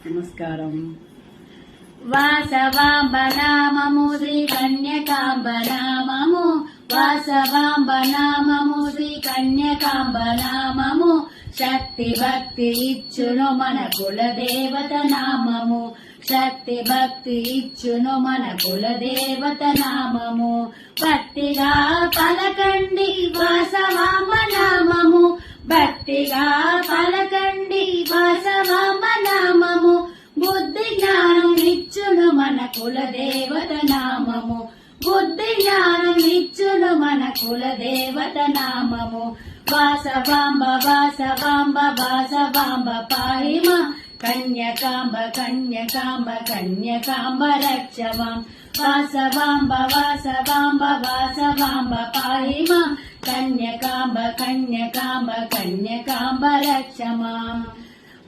నమస్కారం. వాసవాంబ నామము శ్రీ కన్యకాంబ నామము, వాసవాంబ నామము శ్రీ కన్యకాంబ నామము, శక్తి భక్తి ఇచ్చును మన కుల దేవత నామము, శక్తి భక్తి ఇచ్చును మన కుల దేవత నామము. భక్తిగా పలకండి వాసవాంబ నామము, భక్తిగా పలకండి వాసవాంబ నామము, బుద్ధి జ్ఞానం ఇచ్చును మన కుల దేవత నామము, బుద్ధి జ్ఞానం ఇచ్చును మన కుల దేవత నామము. వాసవాంబ వాసవాంబ వాసవాంబ పాహిమ, కన్యకాంబ కన్యకాంబ కన్యకాంబ రక్షమాం. వాసవాంబ వాసవాంబ వాసవాంబ పాహిమ, కన్యకాంబ కన్యకాంబ కన్యకాంబ రక్షమాం.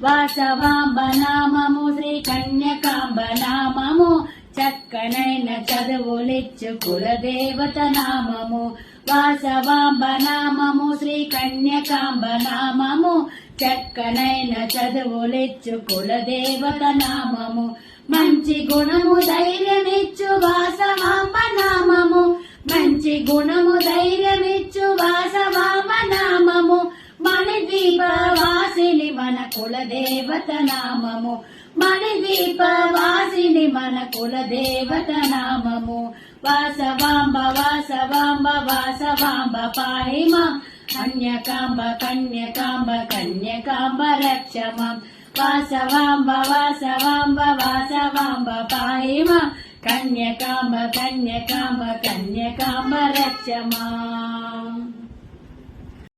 వాసవాంబ నామము శ్రీ కన్యకాంబ నామము, చక్కనైన చదువులిచ్చు కుల దేవత నామము. వాసవాంబ నామము శ్రీ కన్యకాంబ నామము, చక్కనైన చదువులిచ్చు కుల దేవత నామము. మంచి గుణము ధైర్యమిచ్చు వాసవాంబ నామము, మంచి గుణము ధైర్యమిచ్చు వాసవాంబ నామము, మణిదీప వాసిని మన కుల దేవత నామము, మణిదీప వాసిని మన కుల దేవత నామము. వాసవాంబ వాసవాంబ వాసవాంబ పాహిమ, కన్యకాంబ కన్యకాంబ కన్యకాంబ రక్షమాం. వాసవాంబ వాసవాంబ వాసవాంబ పాహిమ, కన్యకాంబ కన్యకాంబ కన్యకాంబ రక్షమాం.